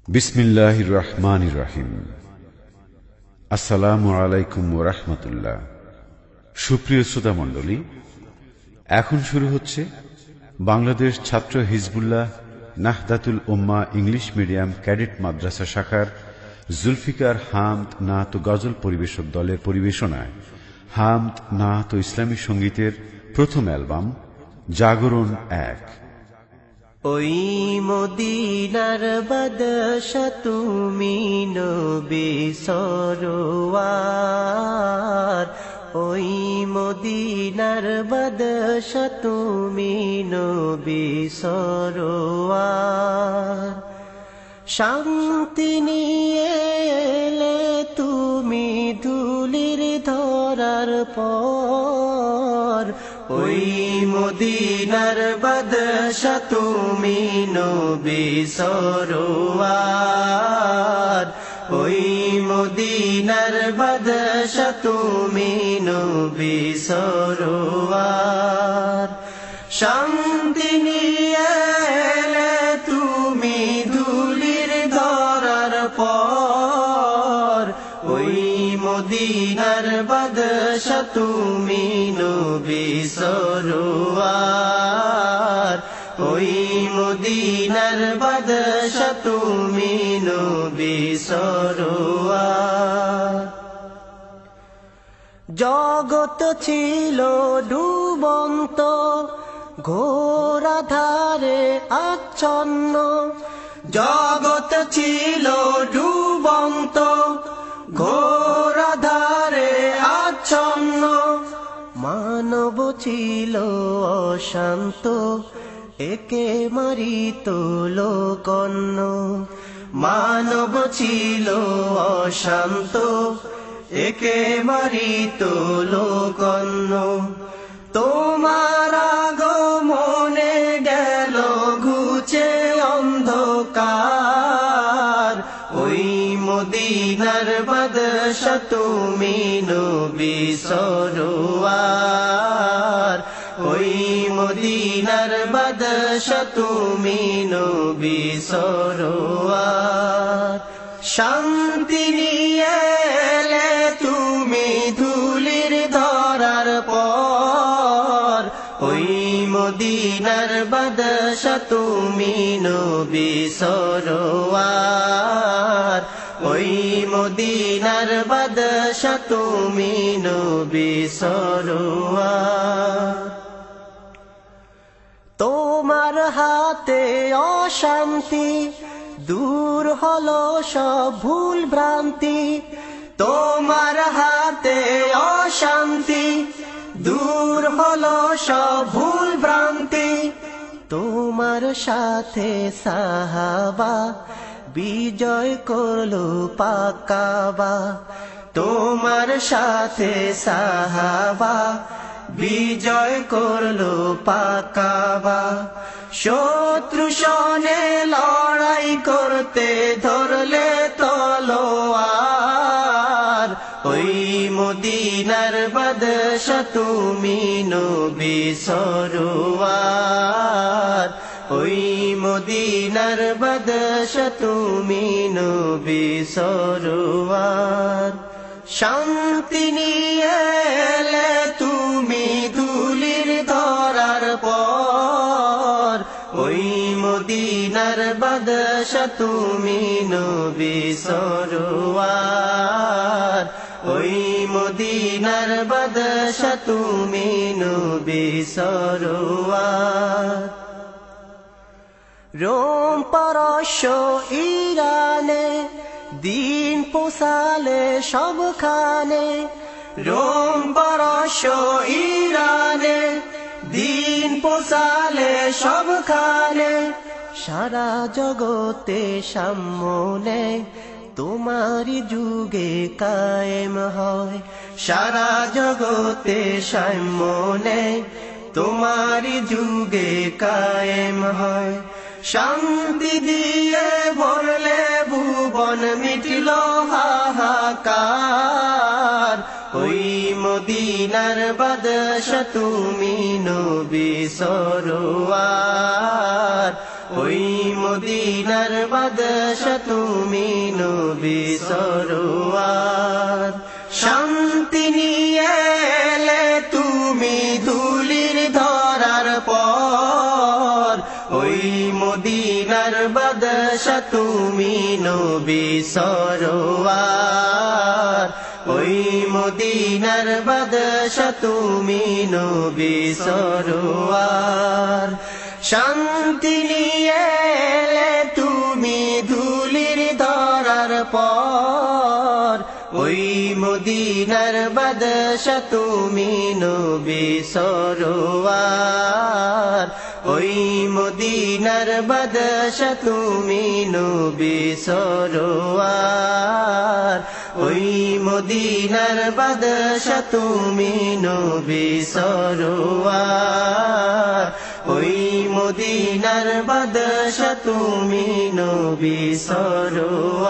বিসমিল্লাহির রহমানির রহিম। আসসালামু আলাইকুম ওয়া রাহমাতুল্লাহ। সুপ্রিয় শ্রোতা মণ্ডলী, এখন শুরু হচ্ছে বাংলাদেশ ছাত্র হিজবুল্লাহ নাহদাতুল উম্মাহ ইংলিশ মিডিয়াম ক্যাডেট মাদ্রাসা শাখার জুলফিকার হামদ নাত ও গজল পরিবেশক দলের পরিবেশনায় হামদ নাত ও ইসলামী সঙ্গীতের প্রথম অ্যালবাম জাগরণ ১। ওই মদিনার বাদশা তুমি নবী সরওয়ার, ওই মদিনার বাদশা তুমি নবী সরওয়ার। শান্তি নিয়ে এলে তুমি ধুলির ধরার পর, ওই মদিনার বাদশা তুমি নবী সরওয়ার, ওই মদিনার বাদশা তুমি নবী সরওয়ার। শান্তি নিয়ে এলে তুমি ধুলির ধরার পর, ওই মদিনার বাদশা তুমি নবী সরওয়ার, ওই মদিনার বাদশা তুমি নবী সরওয়ার। জগৎ ছিল ডুবন্ত ঘোর আঁধারে আচ্ছন্ন, জগৎ ছিল ডুবন্ত ঘোর আঁধারে আচ্ছন্ন। মানব ছিল অশান্ত, একে মারিত লোকন্ন। মানব ছিল অশান্ত, একে মারিত লোকন্ন। তোমার আগমনে গেল ঘুচে অন্ধকার, ওই মদিনার বাদশা তুমি নবী সরওয়ার, ওই মদিনার বাদশা তুমি নবী সরওয়ার। শান্তি নিয়ে এলে তুমি ধুলির ধরার পর, ওই মদিনার বাদশা তুমি নবী সরওয়ার, ওই মদিনার বাদশা তুমি নবী সরওয়ার। তোমার হাতে অশান্তি দূর হলো সব ভুল ভ্রান্তি, তোমার হাতে অশান্তি দূর হলো সব ভুল ভ্রান্তি। তোমার সাথে সাহাবা বিজয় করলো পাকাবা, তোমার সাথে সাহাবা বিজয় করলো পাকাবা। শত্রু সনে লড়াই করতে ধরলে তলোয়ার, ওই মদিনার বাদশা তুমি নবী সরওয়ার, ওই মদিনার বাদশা তুমি নবী সরওয়ার। শান্তি নিয়ে এলে তুমি ধুলির ধরার পর, ওই মদিনার বাদশা তুমি নবী সরওয়ার, ওই মদিনার বাদশা তুমি নবী সরওয়ার। রোম পারস্য ইরানে দিন পোষালে সবখানে, রোম পারস্য ইরানে দিন পোষালে সবখানে। সারা জগতে সামনে তোমারি যুগে কায়েম হয়, সারা জগতে সামনে তোমারি যুগে কায়েম হয়। শান্তি দিয়ে ভরলে ভুবন মিটল হাহাকার, ওই মদিনার বাদশা তুমি নবী সরওয়ার, ওই মদিনার বাদশা তুমি নবী সরোয়ার শান্তি নিয়ে এলে তুমি ধুলির ধরার পর ওই মদিনার বাদশা তুমি নবী সরোয়ার ওই মদিনার বাদশা তুমি নবী সরোয়ার শান্তি নিয়ে এলে তুমি ধুলির ধরার পর ওই মদিনার বাদশা তুমি নবী সরোয়ার ওই মদিনার বাদশা তুমি নবী সরোয়ার ওই মদিনার বাদশা তুমি নবী সরোয়ার ওই মদিনার বাদশা তুমি নবী সরোয়ার